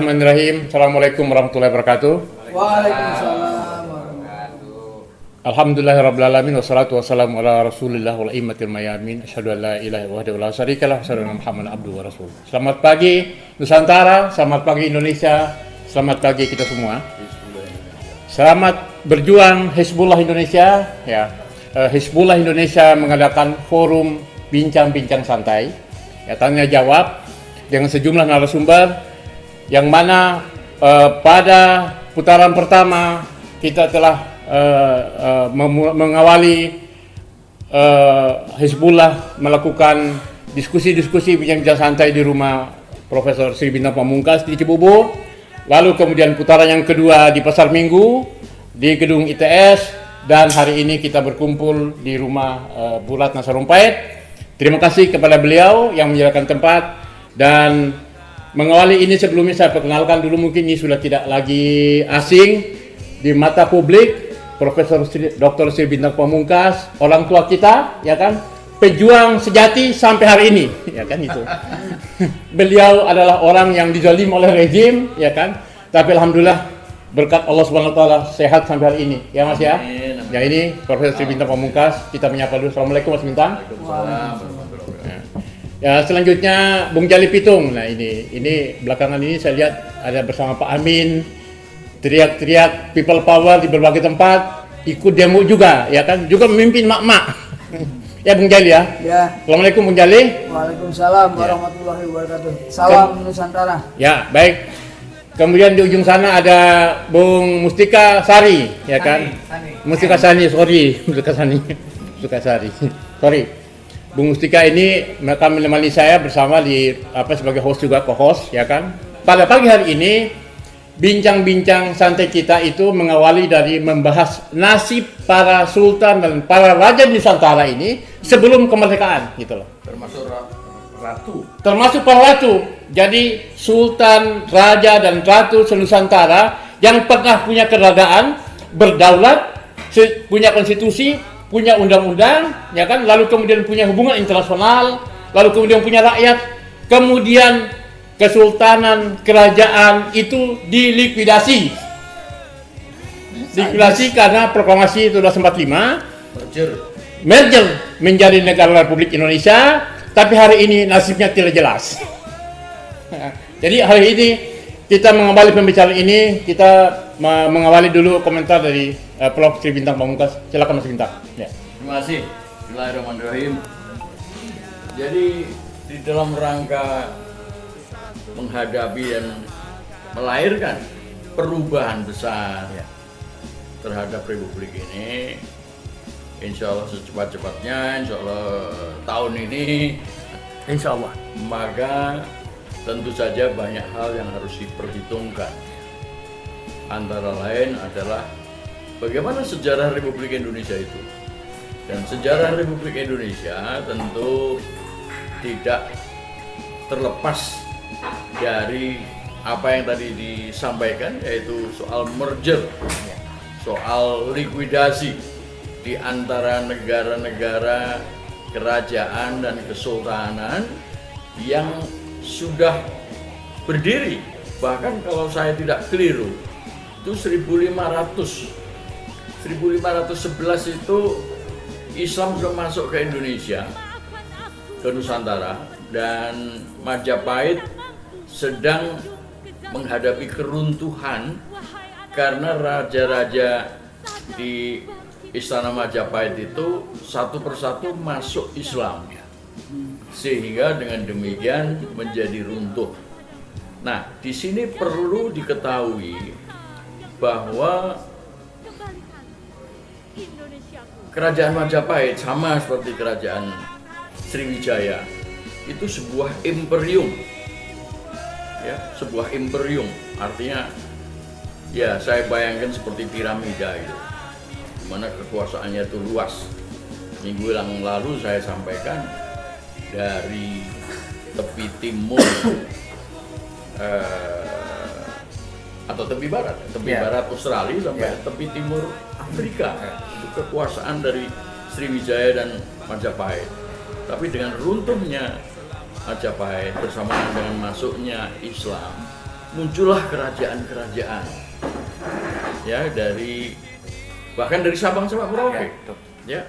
Bismillahirrahmanirrahim. Assalamualaikum warahmatullahi wabarakatuh. Waalaikumsalam warahmatullahi. Alhamdulillahirrabbilalamin. Wassalatu wassalamu ala rasulillah wal immatil mayamin. Asyhadu an la ilaha illallah wa la syarikalah. Asyhadu anna Muhammadan abduhu wa rasuluh. Selamat pagi Nusantara, selamat pagi Indonesia, selamat pagi kita semua. Selamat berjuang Hizbullah Indonesia. Ya, Hizbullah Indonesia mengadakan forum bincang-bincang santai, ya, tanya jawab dengan sejumlah narasumber, yang mana pada putaran pertama kita telah mengawali Hizbullah melakukan diskusi-diskusi bincang-bincang santai di rumah Profesor Sri Bintang Pamungkas di Cibubur. Lalu kemudian putaran yang kedua di Pasar Minggu di gedung ITS, dan hari ini kita berkumpul di rumah Bu Ratna Sarumpait. Terima kasih kepada beliau yang menyediakan tempat. Dan mengawali ini sebelumnya saya perkenalkan dulu, mungkin ini sudah tidak lagi asing di mata publik, Profesor Dr. Sri Bintang Pamungkas, orang tua kita, ya kan, pejuang sejati sampai hari ini, ya kan itu. Beliau adalah orang yang dizalim oleh rejim, ya kan, tapi alhamdulillah berkat Allah Subhanahu wa taala sehat sampai hari ini, ya Mas ya. Ya, ini Profesor Sri Bintang Pamungkas, kita menyapa dulu. Assalamualaikum Mas Bintang. Ya, selanjutnya Bung Jali Pitung. Nah, ini belakangan ini saya lihat ada bersama Pak Amin, teriak-teriak people power di berbagai tempat, ikut demo juga, ya kan, juga memimpin mak-mak. Ya Bung Jali ya. Ya. Assalamualaikum Bung Jali. Waalaikumsalam warahmatullahi wabarakatuh. Salam Nusantara. Ya, baik. Kemudian di ujung sana ada Bung Mustika Sari, ya kan? Mustika Sari, sorry. Bung Mustika ini akan menemani saya bersama di sebagai host juga, co-host, ya kan. Pada pagi hari ini bincang-bincang santai kita itu mengawali dari membahas nasib para sultan dan para raja Nusantara ini sebelum kemerdekaan, gitu loh. Termasuk para ratu. Jadi sultan, raja dan ratu senusantara yang pernah punya keradaan, berdaulat, punya konstitusi, punya undang-undang, ya kan, lalu kemudian punya hubungan internasional, lalu kemudian punya rakyat, kemudian kesultanan, kerajaan itu dilikuidasi. Likuidasi karena proklamasi itu 245, merger menjadi negara Republik Indonesia, tapi hari ini nasibnya tidak jelas. Jadi hari ini kita mengawali pembicaraan ini, kita mengawali dulu komentar dari Prof. Sri Bintang Pamungkas. Silakan Mas Bintang. Ya. Terima kasih. Bismillahirrahmanirrahim. Jadi di dalam rangka menghadapi dan melahirkan perubahan besar terhadap Republik ini, insya Allah secepat-cepatnya, insya Allah tahun ini, Insya Allah. maka tentu saja banyak hal yang harus diperhitungkan. Antara lain adalah bagaimana sejarah Republik Indonesia itu. Dan sejarah Republik Indonesia tentu tidak terlepas dari apa yang tadi disampaikan, yaitu soal merger, soal likuidasi di antara negara-negara kerajaan dan kesultanan yang sudah berdiri. Bahkan kalau saya tidak keliru, itu 1511 itu Islam sudah masuk ke Indonesia, ke Nusantara, dan Majapahit sedang menghadapi keruntuhan karena raja-raja di Istana Majapahit itu satu persatu masuk Islam, sehingga dengan demikian menjadi runtuh. Nah, di sini perlu diketahui bahwa Kerajaan Majapahit sama seperti Kerajaan Sriwijaya itu sebuah imperium, ya, sebuah imperium. Artinya, ya saya bayangkan seperti piramida itu, dimana kekuasaannya itu luas. Minggu yang lalu saya sampaikan dari tepi timur atau tepi barat Australia sampai tepi timur Afrika, itu kekuasaan dari Sriwijaya dan Majapahit. Tapi dengan runtuhnya Majapahit bersamaan dengan masuknya Islam, muncullah kerajaan-kerajaan ya bahkan dari Sabang sampai Merauke ya,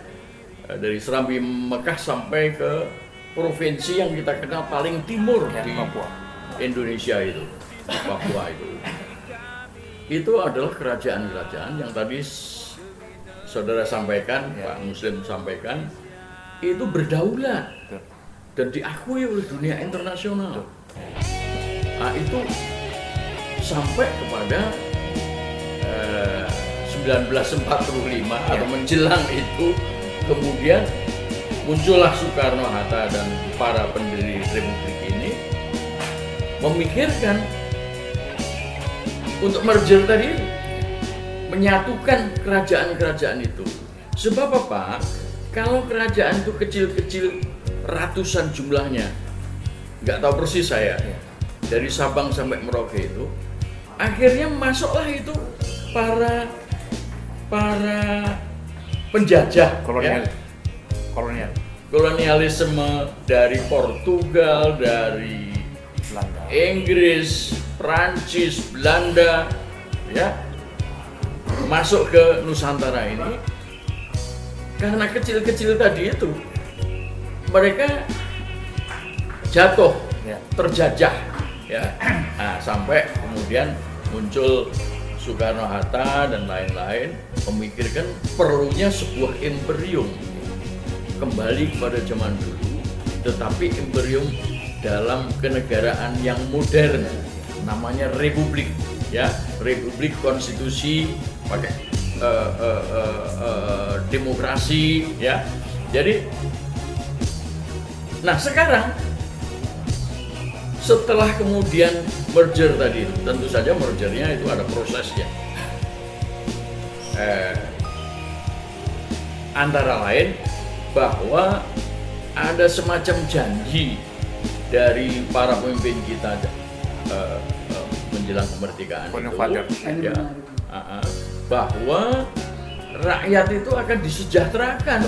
dari Serambi Mekah sampai ke provinsi yang kita kenal paling timur di Papua. Indonesia itu, Papua itu adalah kerajaan-kerajaan yang tadi saudara sampaikan, Pak Muslim sampaikan, itu berdaulat dan diakui oleh dunia internasional. Nah, itu sampai kepada 1945 atau menjelang itu, kemudian muncullah Soekarno-Hatta dan para pendiri Republik ini memikirkan untuk merger tadi, menyatukan kerajaan-kerajaan itu. Sebab apa? Kalau kerajaan itu kecil-kecil, ratusan jumlahnya, nggak tahu persis saya, dari Sabang sampai Merauke itu, akhirnya masuklah itu para penjajah, kolonialisme dari Portugal, dari Belanda, Inggris, Prancis, Belanda, ya, masuk ke Nusantara ini. Karena kecil-kecil tadi itu, mereka jatuh, terjajah, ya. Nah, sampai kemudian muncul Soekarno-Hatta dan lain-lain memikirkan perlunya sebuah imperium kembali kepada zaman dulu, tetapi imperium dalam kenegaraan yang modern, namanya republik, ya, republik konstitusi pakai demokrasi, ya. Jadi, nah sekarang setelah kemudian merger tadi, tentu saja mergernya itu ada prosesnya. Antara lain bahwa ada semacam janji dari para pemimpin kita menjelang kemerdekaan itu, ya, bahwa rakyat itu akan disejahterakan.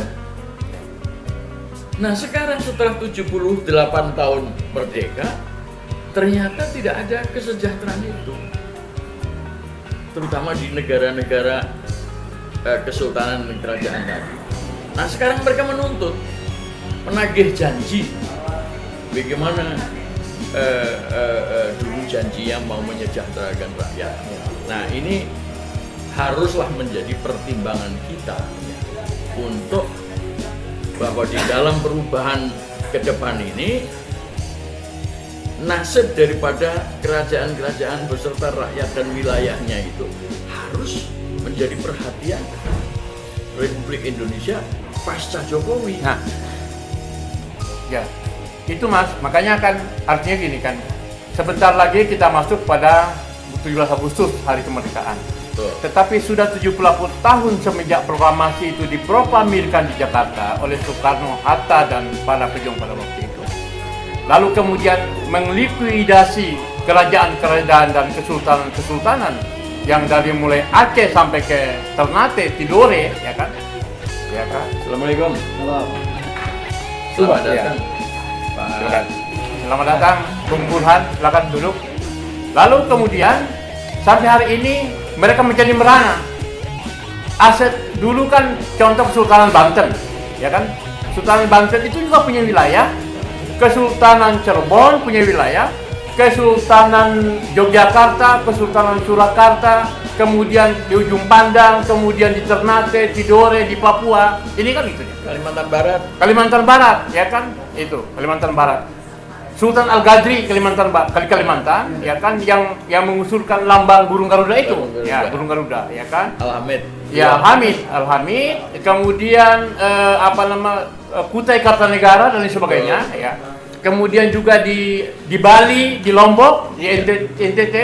Nah sekarang setelah 78 tahun merdeka, ternyata tidak ada kesejahteraan itu, terutama di negara-negara kesultanan dan kerajaan tadi. Nah sekarang mereka menuntut, menagih janji, bagaimana dulu janjinya mau menyejahterakan rakyat. Nah ini haruslah menjadi pertimbangan kita untuk bahwa di dalam perubahan ke depan ini, nasib daripada kerajaan-kerajaan beserta rakyat dan wilayahnya itu harus menjadi perhatian Republik Indonesia pasca Jokowi. Nah, ya, itu Mas, makanya kan artinya gini kan, sebentar lagi kita masuk pada 17 Agustus hari kemerdekaan. Betul. Tetapi sudah 70 tahun semenjak proklamasi itu diproklamirkan di Jakarta oleh Soekarno-Hatta dan para pejuang pada waktu itu. Lalu kemudian melikuidasi kerajaan-kerajaan dan kesultanan-kesultanan yang dari mulai Aceh sampai ke Ternate, Tidore, ya kan? Ya kan? Assalamualaikum. Selamat datang. Silakan. Selamat datang, Bung Burhan, silakan duduk. Lalu kemudian sampai hari ini mereka menjadi merana. Aset dulu kan contoh Kesultanan Banten, ya kan? Kesultanan Banten itu juga punya wilayah. Kesultanan Cirebon punya wilayah, Kesultanan Yogyakarta, Kesultanan Surakarta, kemudian di Ujung Pandang, kemudian di Ternate, Tidore, di Papua. Ini kan gitu ya. Kalimantan Barat, ya kan? Itu Kalimantan Barat. Sultan Al-Gadri Kalimantan, ya kan, yang mengusulkan lambang burung Garuda itu, ya burung Garuda, ya kan. Al-Hamid. Ya Al-Hamid. Kemudian Kutai Kartanegara dan lain sebagainya, ya. Kemudian juga di Bali, di Lombok, di NTT.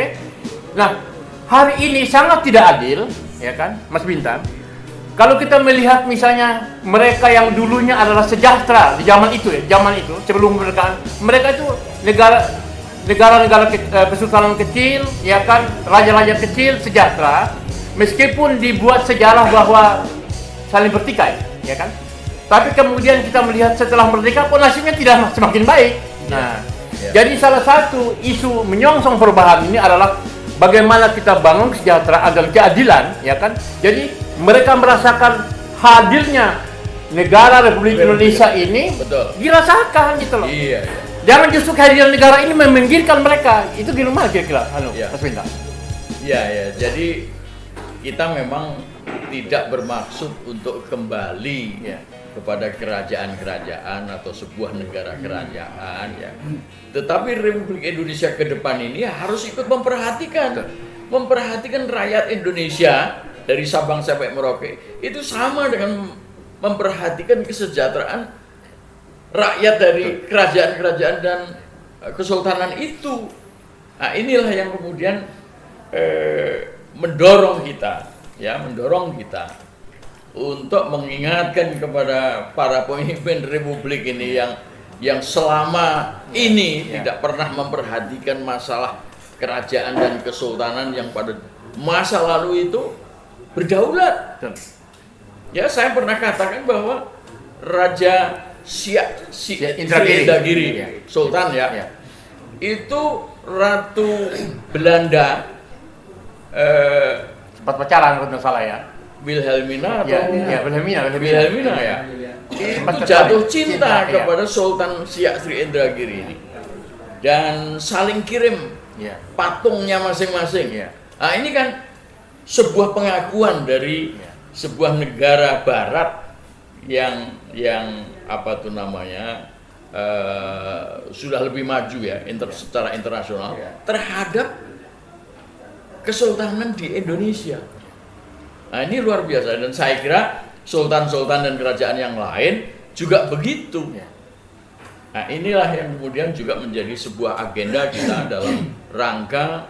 Nah, hari ini sangat tidak adil, ya kan, Mas Bintang. Kalau kita melihat misalnya mereka yang dulunya adalah sejahtera di zaman itu sebelum kemerdekaan, mereka itu negara-negara kesultanan kecil, ya kan, raja-raja kecil sejahtera, meskipun dibuat sejarah bahwa saling bertikai, ya kan. Tapi kemudian kita melihat setelah merdeka, kok nasibnya tidak semakin baik. Nah, Ya. Jadi salah satu isu menyongsong perubahan ini adalah bagaimana kita bangun kesejahteraan dan keadilan, ya kan? Jadi mereka merasakan hadirnya negara Republik Indonesia ini Betul. dirasakan gitu loh. Iya. Jangan justru kehadiran negara ini meminggirkan mereka. Itu gimana kira-kira, Ya. Mas Bintang? Ya. Jadi kita memang tidak bermaksud untuk kembali Ya. kepada kerajaan-kerajaan atau sebuah negara kerajaan ya. Tetapi Republik Indonesia ke depan ini harus ikut memperhatikan rakyat Indonesia dari Sabang sampai Merauke. Itu sama dengan memperhatikan kesejahteraan rakyat dari kerajaan-kerajaan dan kesultanan itu. Nah, inilah yang kemudian mendorong kita untuk mengingatkan kepada para pemimpin republik ini yang selama ini tidak pernah memperhatikan masalah kerajaan dan kesultanan yang pada masa lalu itu berdaulat. Ya, saya pernah katakan bahwa Raja Indragiri, Sultan itu Ratu Belanda Sempat pacaran kalau nggak salah ya. Wilhelmina atau Wilhelmina ya. Sempat Itu jatuh cinta, cinta kepada Sultan Siak Sri Indragiri ini dan saling kirim patungnya masing-masing. Nah, ini kan sebuah pengakuan dari sebuah negara Barat yang apa tuh namanya sudah lebih maju ya secara internasional terhadap kesultanan di Indonesia. Nah, ini luar biasa dan saya kira sultan-sultan dan kerajaan yang lain juga begitu. Nah, inilah yang kemudian juga menjadi sebuah agenda kita dalam rangka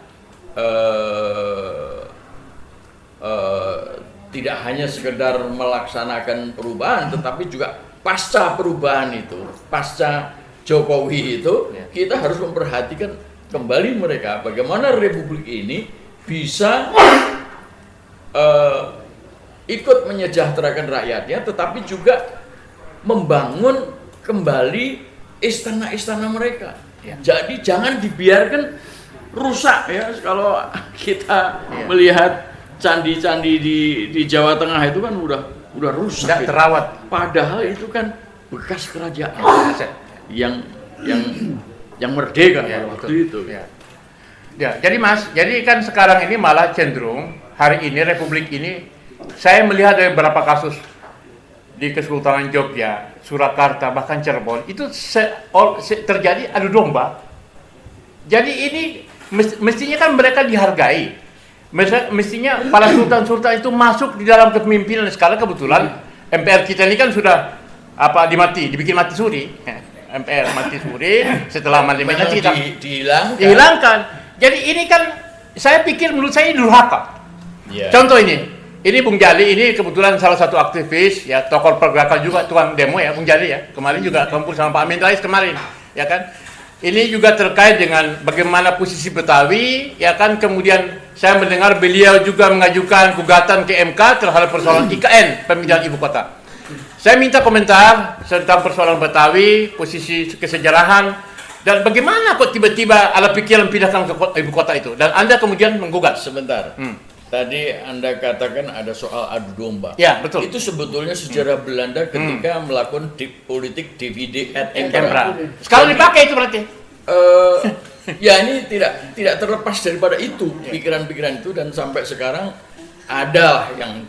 tidak hanya sekedar melaksanakan perubahan, tetapi juga pasca perubahan itu, pasca Jokowi itu, kita harus memperhatikan kembali mereka bagaimana Republik ini bisa ikut menyejahterakan rakyatnya, tetapi juga membangun kembali istana-istana mereka. Jadi jangan dibiarkan rusak ya. Kalau kita melihat candi-candi di Jawa Tengah itu kan udah rusak, tidak terawat. Padahal itu kan bekas kerajaan yang merdeka pada waktu itu. Ya, jadi Mas, jadi kan sekarang ini malah cenderung hari ini Republik ini saya melihat ada beberapa kasus di Kesultanan Jogja, Surakarta, bahkan Cirebon itu terjadi adu domba. Jadi ini mestinya kan mereka dihargai. Mestinya para sultan-sultan itu masuk di dalam kepemimpinan. Sekarang kebetulan MPR kita ini kan sudah dibikin mati suri. MPR mati suri setelah amandemen kita dihilangkan. Jadi ini kan saya pikir menurut saya durhaka. Contoh ini Bung Jali ini kebetulan salah satu aktivis ya, tokoh pergerakan juga tukang demo ya, Bung Jali ya. Kemarin juga kumpul sama Pak Amin Rais kemarin, ya kan. Ini juga terkait dengan bagaimana posisi Betawi, ya kan. Kemudian saya mendengar beliau juga mengajukan gugatan ke MK terhadap persoalan IKN, pemindahan ibu kota. Saya minta komentar tentang persoalan Betawi, posisi kesejarahan, dan bagaimana kok tiba-tiba ada pikiran pindahkan ke ibu kota itu, dan Anda kemudian menggugat. Sebentar. Tadi Anda katakan ada soal adu domba. Ya, betul. Itu sebetulnya sejarah Belanda ketika melakukan politik divide et impera. Sekarang dipakai itu berarti. Ya, ini tidak terlepas daripada itu, pikiran-pikiran itu, dan sampai sekarang ada yang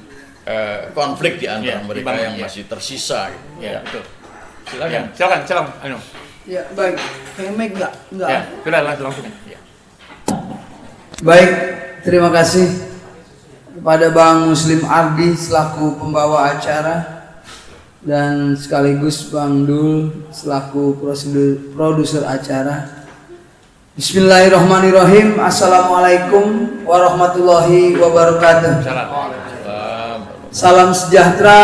konflik di antara mereka yang masih tersisa. Ya, betul. Silakan. Ya, baik. Pengen mic enggak? Ya, sudah langsung. Ya. Baik, terima kasih kepada Bang Muslim Ardi selaku pembawa acara dan sekaligus Bang Dul selaku produser acara. Bismillahirrahmanirrahim. Assalamualaikum warahmatullahi wabarakatuh. Salam sejahtera,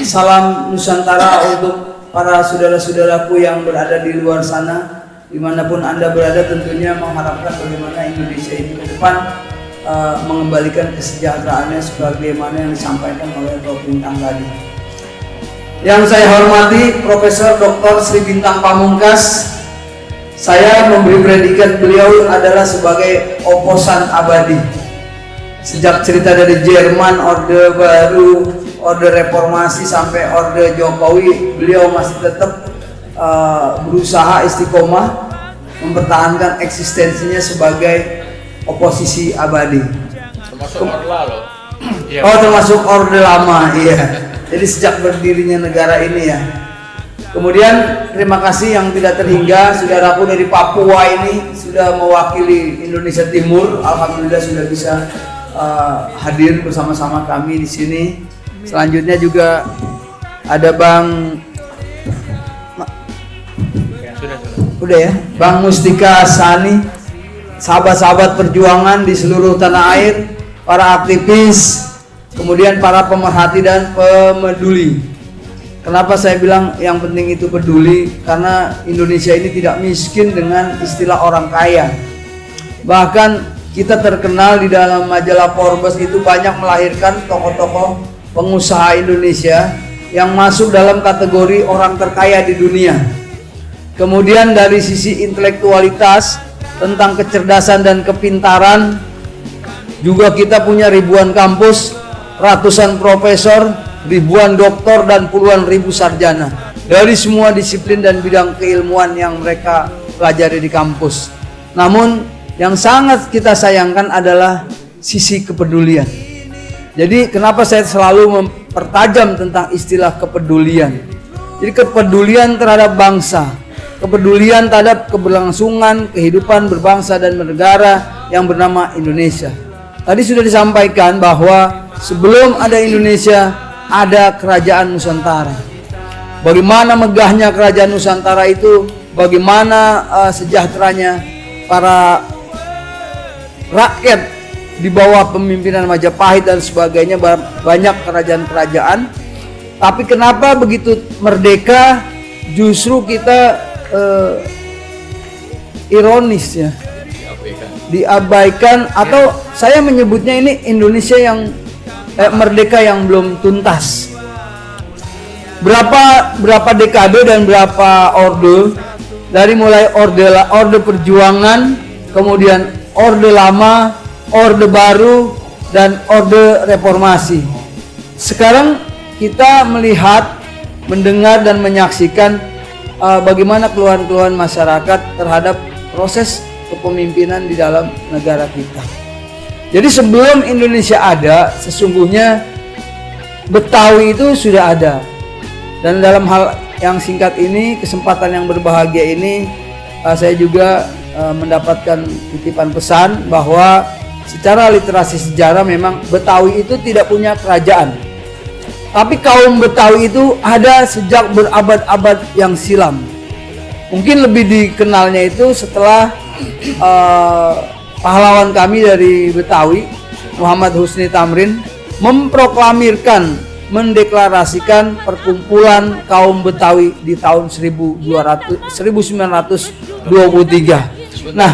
salam Nusantara untuk para saudara-saudaraku yang berada di luar sana, dimanapun Anda berada. Tentunya mengharapkan bagaimana Indonesia ini ke depan mengembalikan kesejahteraannya sebagaimana yang disampaikan oleh Prof. Bintang tadi. Yang saya hormati Profesor Dr. Sri Bintang Pamungkas, saya memberi predikat beliau adalah sebagai oposan abadi. Sejak cerita dari Jerman, Orde Baru, Orde Reformasi sampai Orde Jokowi, beliau masih tetap berusaha istiqomah mempertahankan eksistensinya sebagai oposisi abadi. Termasuk Orla loh. Oh, termasuk Orde Lama, iya. Jadi sejak berdirinya negara ini ya. Kemudian terima kasih yang tidak terhingga, saudaraku dari Papua ini sudah mewakili Indonesia Timur. Alhamdulillah sudah bisa hadir bersama-sama kami di sini. Selanjutnya juga ada Bang, udah ya, Bang Mustika Sani, sahabat-sahabat perjuangan di seluruh tanah air, para aktivis, kemudian para pemerhati dan pemeduli. Kenapa saya bilang yang penting itu peduli? Karena Indonesia ini tidak miskin dengan istilah orang kaya. Bahkan kita terkenal di dalam majalah Forbes itu banyak melahirkan tokoh-tokoh pengusaha Indonesia yang masuk dalam kategori orang terkaya di dunia. Kemudian dari sisi intelektualitas tentang kecerdasan dan kepintaran juga kita punya ribuan kampus, ratusan profesor, ribuan doktor dan puluhan ribu sarjana dari semua disiplin dan bidang keilmuan yang mereka pelajari di kampus. Namun yang sangat kita sayangkan adalah sisi kepedulian. Jadi kenapa saya selalu mempertajam tentang istilah kepedulian? Jadi kepedulian terhadap bangsa, kepedulian terhadap keberlangsungan kehidupan berbangsa dan bernegara yang bernama Indonesia. Tadi sudah disampaikan bahwa sebelum ada Indonesia ada kerajaan Nusantara. Bagaimana megahnya kerajaan Nusantara itu, bagaimana sejahteranya para rakyat di bawah pemimpinan Majapahit dan sebagainya, banyak kerajaan-kerajaan. Tapi kenapa begitu merdeka justru kita ironis ya, diabaikan, atau saya menyebutnya ini Indonesia yang merdeka yang belum tuntas. Berapa dekade dan berapa orde, dari mulai orde perjuangan, kemudian orde lama, orde baru, dan orde reformasi. Sekarang kita melihat, mendengar dan menyaksikan bagaimana keluhan-keluhan masyarakat terhadap proses kepemimpinan di dalam negara kita. Jadi sebelum Indonesia ada, sesungguhnya Betawi itu sudah ada. Dan dalam hal yang singkat ini, kesempatan yang berbahagia ini, saya juga mendapatkan titipan pesan bahwa secara literasi sejarah memang Betawi itu tidak punya kerajaan. Tapi kaum Betawi itu ada sejak berabad-abad yang silam. Mungkin lebih dikenalnya itu setelah pahlawan kami dari Betawi, Muhammad Husni Tamrin, memproklamirkan, mendeklarasikan perkumpulan kaum Betawi di tahun 1923. Sebentar.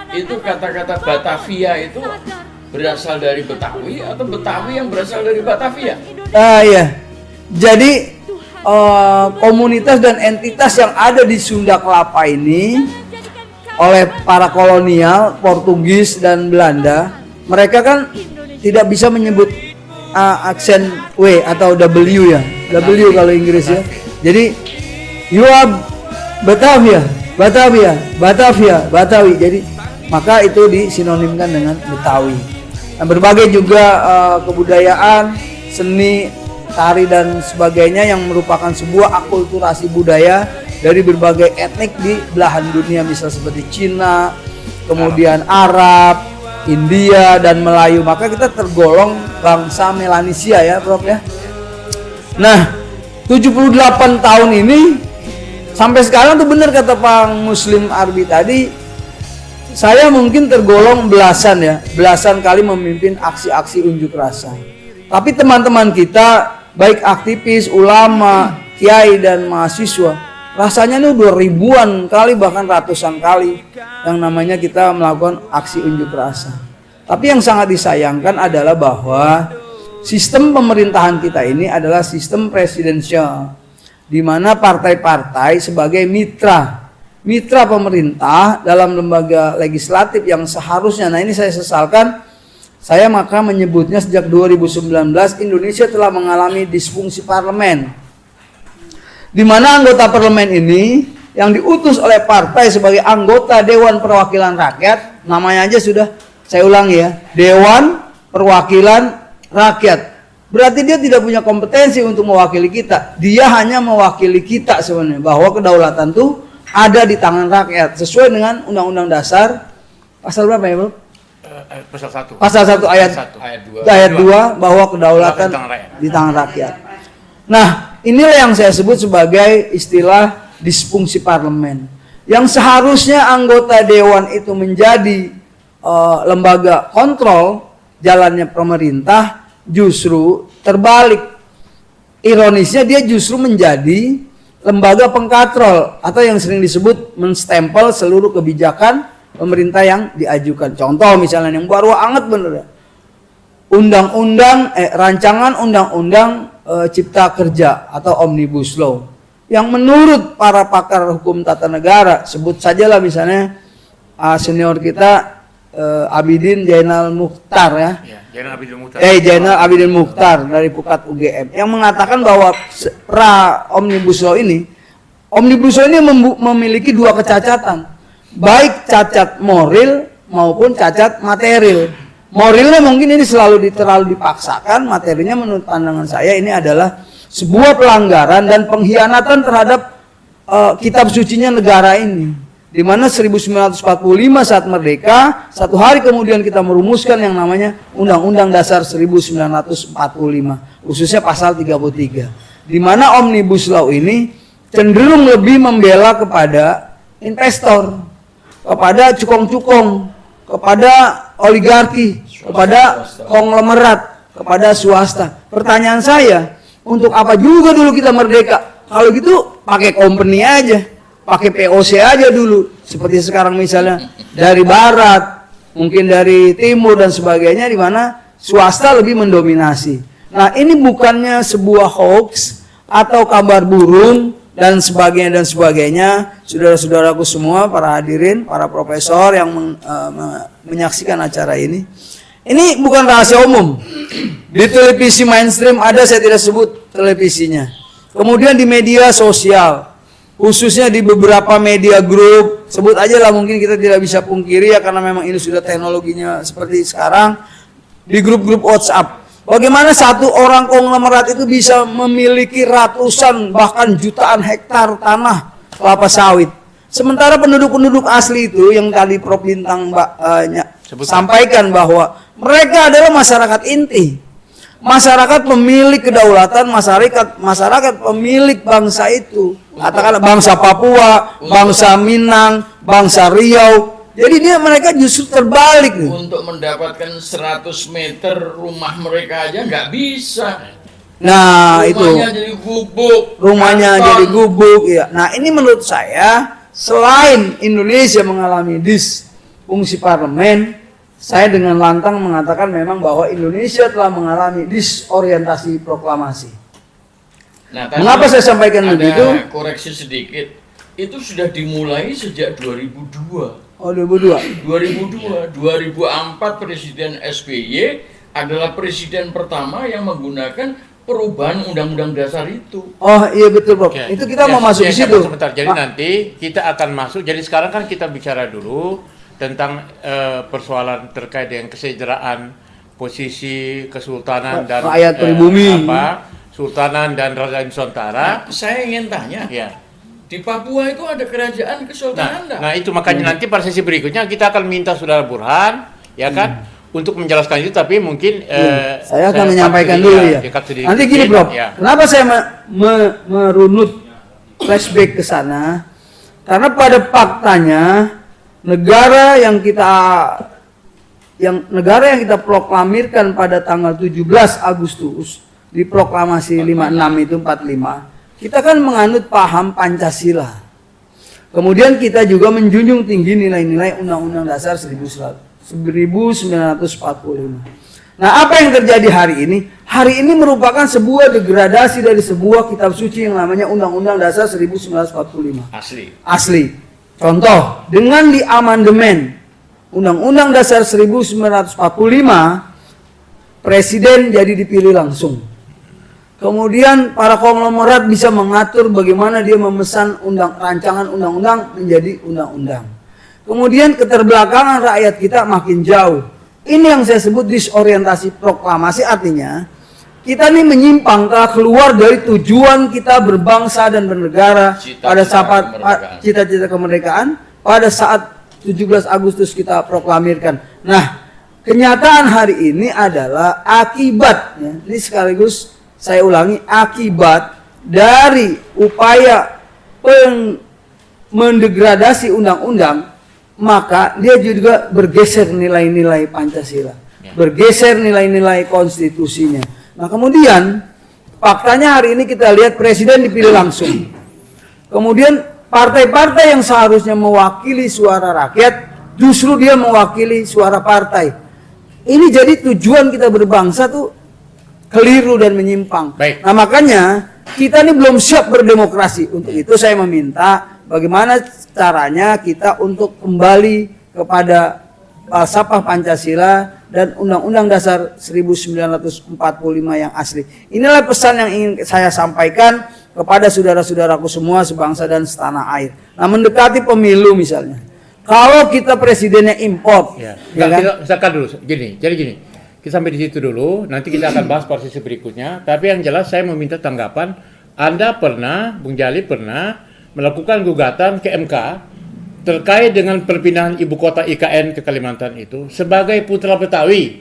Itu kata-kata Batavia itu berasal dari Betawi atau Betawi yang berasal dari Batavia? Iya. Jadi komunitas dan entitas yang ada di Sunda Kelapa ini oleh para kolonial Portugis dan Belanda, mereka kan tidak bisa menyebut aksen W atau W ya, W kalau Inggris ya. Jadi you are Batavia, Batavi. Jadi maka itu disinonimkan dengan Betawi. Dan berbagai juga kebudayaan, seni, tari dan sebagainya yang merupakan sebuah akulturasi budaya dari berbagai etnik di belahan dunia, misal seperti Cina, kemudian Arab, India dan Melayu. Maka kita tergolong bangsa Melanesia ya, Prof ya. Nah, 78 tahun ini sampai sekarang tuh benar kata Pak Muslim Arbi tadi, saya mungkin tergolong belasan kali memimpin aksi-aksi unjuk rasa. Tapi teman-teman kita, baik aktivis, ulama, kiai dan mahasiswa, rasanya ini udah ribuan kali bahkan ratusan kali yang namanya kita melakukan aksi unjuk rasa. Tapi yang sangat disayangkan adalah bahwa sistem pemerintahan kita ini adalah sistem presidensial, di mana partai-partai sebagai mitra mitra pemerintah dalam lembaga legislatif yang seharusnya, nah ini saya sesalkan, saya maka menyebutnya sejak 2019 Indonesia telah mengalami disfungsi parlemen, di mana anggota parlemen ini yang diutus oleh partai sebagai anggota Dewan Perwakilan Rakyat, namanya aja sudah, saya ulangi ya, Dewan Perwakilan Rakyat. Berarti dia tidak punya kompetensi untuk mewakili kita. Dia hanya mewakili kita sebenarnya, bahwa kedaulatan itu ada di tangan rakyat sesuai dengan Undang-Undang Dasar pasal berapa ya, Bro? Pasal 1. Pasal 1 ayat 2 bahwa kedaulatan di tangan rakyat. Nah, inilah yang saya sebut sebagai istilah disfungsi parlemen. Yang seharusnya anggota dewan itu menjadi lembaga kontrol jalannya pemerintah, justru terbalik. Ironisnya dia justru menjadi lembaga pengkatrol atau yang sering disebut menstempel seluruh kebijakan pemerintah yang diajukan. Contoh misalnya yang baru anget bener ya. Rancangan undang-undang cipta kerja atau Omnibus Law yang menurut para pakar hukum tata negara, sebut sajalah misalnya senior kita Abidin Jainal Mukhtar ya. Jainal Abidin Mukhtar dari Pukat UGM yang mengatakan bahwa Omnibus Law ini memiliki dua kecacatan, baik cacat moral maupun cacat material. Moralnya mungkin ini terlalu dipaksakan, materinya menurut pandangan saya ini adalah sebuah pelanggaran dan pengkhianatan terhadap kitab sucinya negara ini. Di mana 1945 saat merdeka, satu hari kemudian kita merumuskan yang namanya Undang-Undang Dasar 1945, khususnya pasal 33. Di mana Omnibus Law ini cenderung lebih membela kepada investor, kepada cukong-cukong, kepada oligarki, kepada konglomerat, kepada swasta. Pertanyaan saya, untuk apa juga dulu kita merdeka? Kalau gitu pakai company aja, pakai POC aja dulu. Seperti sekarang misalnya dari barat, mungkin dari timur dan sebagainya, di mana swasta lebih mendominasi. Nah, ini bukannya sebuah hoax atau kabar burung dan sebagainya. Saudara-saudaraku semua, para hadirin, para profesor yang menyaksikan acara ini. Ini bukan rahasia umum. Di televisi mainstream ada, saya tidak sebut televisinya. Kemudian di media sosial, khususnya di beberapa media grup, sebut aja lah, mungkin kita tidak bisa pungkiri ya, karena memang ini sudah teknologinya seperti sekarang. Di grup-grup WhatsApp, bagaimana satu orang konglomerat itu bisa memiliki ratusan bahkan jutaan hektar tanah kelapa sawit, sementara penduduk-penduduk asli itu yang tadi Prof Bintang sampaikan bahwa mereka adalah masyarakat inti, masyarakat pemilik kedaulatan, masyarakat pemilik bangsa itu, katakanlah bangsa Papua, bangsa Minang, bangsa Riau. Jadi mereka justru terbalik nih. Untuk mendapatkan 100 meter rumah mereka aja nggak bisa. Nah, rumahnya jadi gubuk. Rumahnya jadi gubuk ya. Nah, ini menurut saya, selain Indonesia mengalami disfungsi parlemen, saya dengan lantang mengatakan memang bahwa Indonesia telah mengalami disorientasi proklamasi. Nah, mengapa saya sampaikan begitu? Koreksi sedikit. Itu sudah dimulai sejak 2002. Oh, 2002. 2004 Presiden SBY adalah presiden pertama yang menggunakan perubahan Undang-Undang Dasar itu. Oh iya betul, Bro. Okay. Itu kita mau masuk ke situ. Sebentar. Jadi nanti kita akan masuk. Jadi sekarang kan kita bicara dulu tentang persoalan terkait dengan kesejahteraan posisi kesultanan dan rakyat pribumi, sultanan dan raja Nusantara. Nah, saya ingin tanya, di Papua itu ada kerajaan kesultanan. Nah itu makanya nanti pada sesi berikutnya kita akan minta Saudara Burhan, ya kan, untuk menjelaskan itu. Tapi mungkin saya akan menyampaikan dulu ya. Nanti gini, Bro. Kenapa saya merunut flashback ke sana? Karena pada faktanya negara yang kita proklamirkan pada tanggal 17 Agustus di proklamasi 56 itu 45, kita kan menganut paham Pancasila. Kemudian kita juga menjunjung tinggi nilai-nilai Undang-Undang Dasar 1945. Nah, apa yang terjadi hari ini? Hari ini merupakan sebuah degradasi dari sebuah kitab suci yang namanya Undang-Undang Dasar 1945. Asli. Contoh, dengan diamandemen Undang-Undang Dasar 1945, Presiden jadi dipilih langsung. Kemudian para konglomerat bisa mengatur bagaimana dia memesan rancangan undang-undang menjadi undang-undang. Kemudian keterbelakangan rakyat kita makin jauh. Ini yang saya sebut disorientasi proklamasi, artinya kita ini menyimpang, telah keluar dari tujuan kita berbangsa dan bernegara pada saat cita-cita kemerdekaan pada saat 17 Agustus kita proklamirkan. Nah, kenyataan hari ini adalah akibatnya, ini sekaligus saya ulangi, akibat dari upaya mendegradasi undang-undang, maka dia juga bergeser nilai-nilai Pancasila, bergeser nilai-nilai konstitusinya. Nah, kemudian faktanya hari ini kita lihat presiden dipilih langsung. Kemudian partai-partai yang seharusnya mewakili suara rakyat, justru dia mewakili suara partai. Ini jadi tujuan kita berbangsa tuh keliru dan menyimpang. Baik. Nah, makanya kita ini belum siap berdemokrasi. Untuk itu saya meminta bagaimana caranya kita untuk kembali kepada falsafah Pancasila dan Undang-Undang Dasar 1945 yang asli. Inilah pesan yang ingin saya sampaikan kepada saudara-saudaraku semua sebangsa dan setanah air. Nah, mendekati pemilu misalnya, kalau kita presidennya import, Ya, kan? misalkan dulu jadi gini. Kita sampai di situ dulu, nanti kita akan bahas posisi berikutnya. Tapi yang jelas saya meminta tanggapan. Anda pernah, Bung Jali pernah melakukan gugatan ke MK terkait dengan perpindahan ibu kota IKN ke Kalimantan itu sebagai putra Betawi.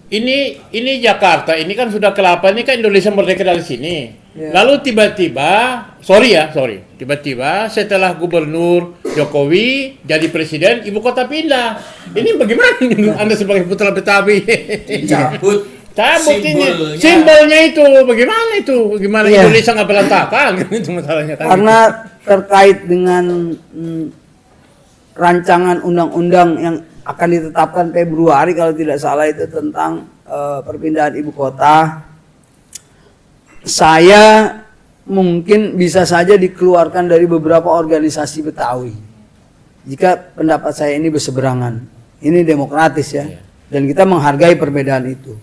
Ini Jakarta, ini kan sudah ke-8, ini kan Indonesia merdeka dari sini. Ya. Lalu tiba-tiba, tiba-tiba setelah Gubernur Jokowi jadi presiden, ibu kota pindah. Ini bagaimana Anda sebagai putra Betawi? Cabut ini simbolnya itu, bagaimana itu? Bagaimana Iya. Indonesia nggak berantakan? Itu masalahnya. Karena terkait dengan rancangan undang-undang yang akan ditetapkan Februari kalau tidak salah itu tentang perpindahan ibu kota, saya mungkin bisa saja dikeluarkan dari beberapa organisasi Betawi jika pendapat saya ini berseberangan. Ini demokratis ya, dan kita menghargai perbedaan itu.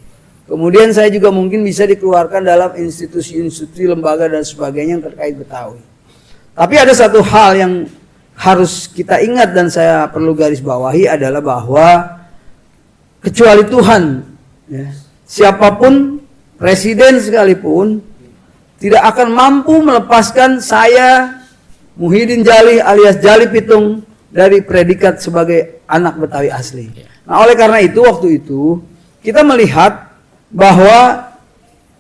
Kemudian saya juga mungkin bisa dikeluarkan dalam institusi-institusi, lembaga dan sebagainya yang terkait Betawi. Tapi ada satu hal yang harus kita ingat dan saya perlu garis bawahi adalah bahwa kecuali Tuhan, ya, siapapun, presiden sekalipun, tidak akan mampu melepaskan saya, Muhyiddin Jali alias Jali Pitung, dari predikat sebagai anak Betawi asli. Nah, oleh karena itu waktu itu kita melihat bahwa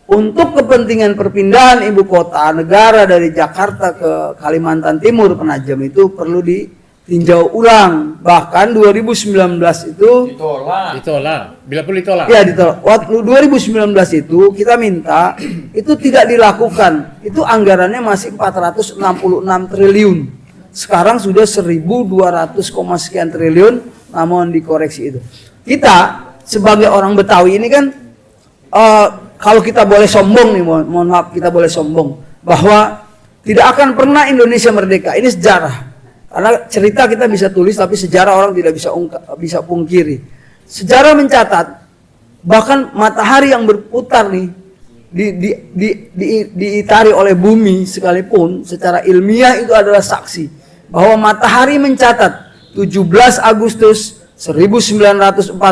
untuk kepentingan perpindahan ibu kota negara dari Jakarta ke Kalimantan Timur Penajam itu perlu ditinjau ulang. Bahkan 2019 itu ditolak. Bila perlu ditolak. Ya, ditolak. Waktu 2019 itu kita minta itu tidak dilakukan. Itu anggarannya masih 466 triliun. Sekarang sudah 1.200, sekian triliun, namun dikoreksi itu. Kita sebagai orang Betawi ini kan kalau kita boleh sombong nih, mohon maaf kita boleh sombong bahwa tidak akan pernah Indonesia merdeka. Ini sejarah. Karena cerita kita bisa tulis tapi sejarah orang tidak bisa pungkiri. Sejarah mencatat bahkan matahari yang berputar nih diitari oleh bumi sekalipun secara ilmiah itu adalah saksi bahwa matahari mencatat 17 Agustus 1945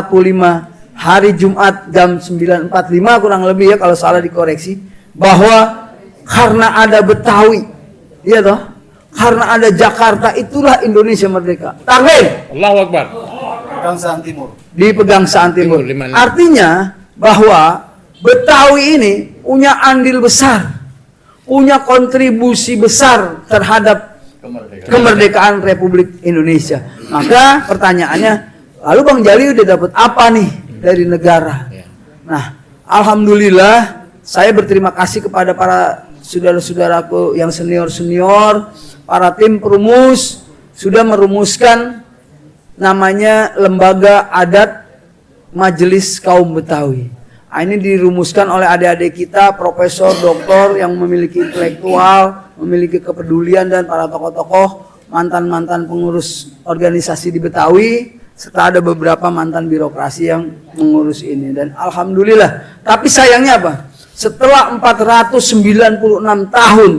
hari Jumat jam 9.45 kurang lebih ya kalau salah dikoreksi, bahwa karena ada Betawi, iya toh, karena ada Jakarta itulah Indonesia merdeka. Takbir. Allahu Akbar. Pegangsaan Timur. Di Pegangsaan Timur. Artinya bahwa Betawi ini punya andil besar, punya kontribusi besar terhadap kemerdekaan Republik Indonesia. Maka pertanyaannya, lalu Bang Jali udah dapat apa nih dari negara? Nah, alhamdulillah saya berterima kasih kepada para saudara-saudaraku yang senior-senior, para tim perumus sudah merumuskan namanya Lembaga Adat Majelis Kaum Betawi. Nah, ini dirumuskan oleh adik-adik kita, profesor, doktor yang memiliki intelektual, memiliki kepedulian dan para tokoh-tokoh mantan-mantan pengurus organisasi di Betawi, serta ada beberapa mantan birokrasi yang mengurus ini. Dan alhamdulillah, tapi sayangnya apa? Setelah 496 tahun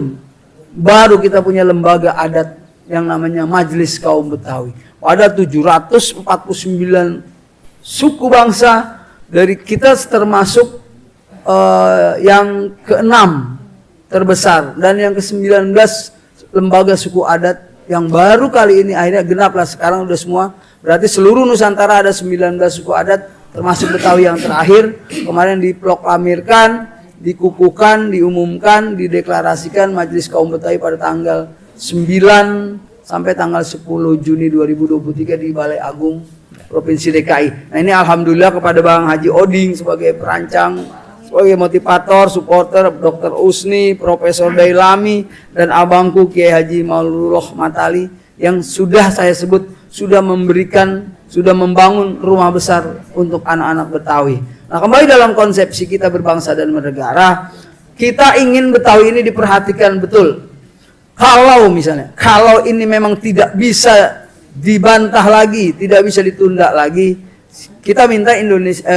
baru kita punya lembaga adat yang namanya Majelis Kaum Betawi. Ada 749 suku bangsa, dari kita termasuk yang ke-6 terbesar, dan yang ke-19 lembaga suku adat yang baru kali ini akhirnya genap lah, sekarang udah semua. Berarti seluruh Nusantara ada 19 suku adat, termasuk Betawi yang terakhir kemarin diproklamirkan, dikukuhkan, diumumkan, dideklarasikan Majelis Kaum Betawi pada tanggal 9 sampai tanggal 10 Juni 2023 di Balai Agung Provinsi DKI. Nah, ini alhamdulillah kepada Bang Haji Oding sebagai perancang, sebagai motivator, supporter, Dr. Usni, Profesor Dailami, dan abangku Kiai Haji Maulullah Matali yang sudah saya sebut sudah membangun rumah besar untuk anak-anak Betawi. Nah, kembali dalam konsepsi kita berbangsa dan bernegara, kita ingin Betawi ini diperhatikan betul. Kalau ini memang tidak bisa dibantah lagi, tidak bisa ditunda lagi, kita minta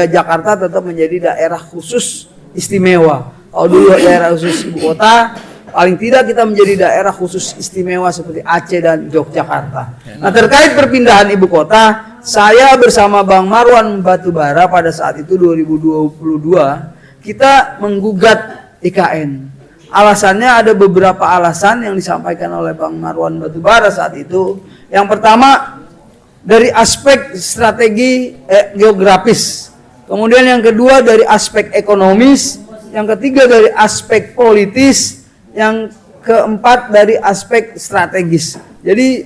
Jakarta tetap menjadi daerah khusus istimewa. Kalau dulu daerah khusus ibu kota, paling tidak kita menjadi daerah khusus istimewa seperti Aceh dan Yogyakarta. Nah, terkait perpindahan ibu kota, saya bersama Bang Marwan Batubara pada saat itu 2022, kita menggugat IKN. Alasannya ada beberapa alasan yang disampaikan oleh Bang Marwan Batubara saat itu. Yang pertama, dari aspek strategi geografis. Kemudian yang kedua dari aspek ekonomis. Yang ketiga dari aspek politis. Yang keempat dari aspek strategis. Jadi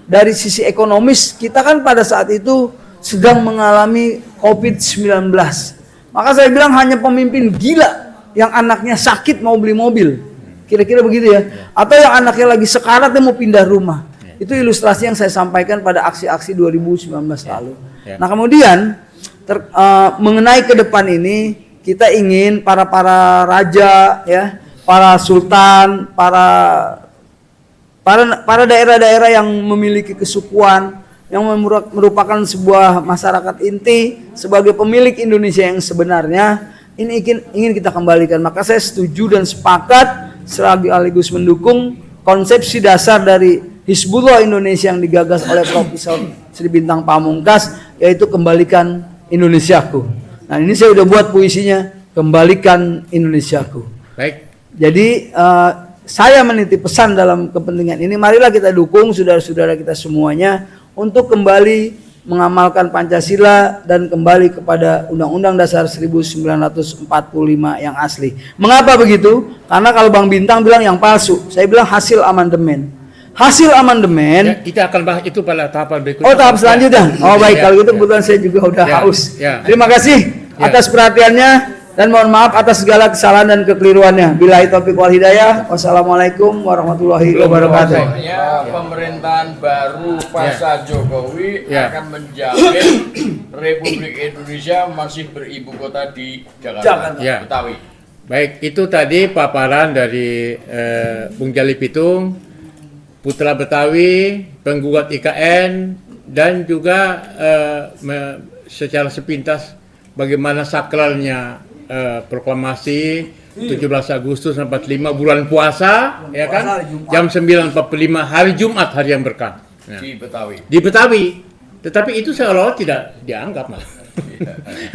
dari sisi ekonomis, kita kan pada saat itu sedang mengalami COVID-19. Maka saya bilang hanya pemimpin gila yang anaknya sakit mau beli mobil, kira-kira begitu ya. Atau yang anaknya lagi sekarat dia mau pindah rumah. Itu ilustrasi yang saya sampaikan pada aksi-aksi 2019 lalu. Nah, kemudian mengenai ke depan ini, kita ingin para raja, ya, para sultan, para daerah-daerah yang memiliki kesukuan, yang merupakan sebuah masyarakat inti sebagai pemilik Indonesia yang sebenarnya, ini ingin kita kembalikan. Maka saya setuju dan sepakat sekaligus mendukung konsepsi dasar dari Hizbullah Indonesia yang digagas oleh Profesor Sri Bintang Pamungkas, yaitu kembalikan Indonesiaku. Nah, ini saya udah buat puisinya, kembalikan Indonesiaku. Baik. Jadi saya menitip pesan dalam kepentingan ini, marilah kita dukung saudara-saudara kita semuanya untuk kembali mengamalkan Pancasila dan kembali kepada Undang-Undang Dasar 1945 yang asli. Mengapa begitu? Karena kalau Bang Bintang bilang yang palsu, saya bilang hasil amandemen. Hasil amandemen. Ya, kita akan bahas itu pada tahapan berikutnya. Oh, tahap selanjutnya. Oh, baik, kalau gitu kebetulan saya juga udah haus. Terima kasih atas perhatiannya. Dan mohon maaf atas segala kesalahan dan kekeliruannya. Billahi taufiq wal hidayah. Wassalamualaikum warahmatullahi wabarakatuh. Pemerintahan baru pasca Jokowi akan menjamin Republik Indonesia masih beribu kota di Jakarta. Betawi. Baik, itu tadi paparan dari Bung Jali Pitung, putra Betawi, penggugat IKN, dan juga secara sepintas bagaimana sakralnya proklamasi 17 Agustus 45 bulan puasa, ya kan? Jam 9.45 hari Jumat, hari yang berkah. Nah, di Betawi. Tetapi itu seolah-olah tidak dianggap malah.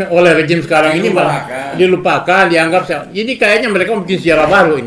Oleh rejim sekarang ini malah dilupakan, dianggap. Ini kayaknya mereka bikin sejarah baru ini.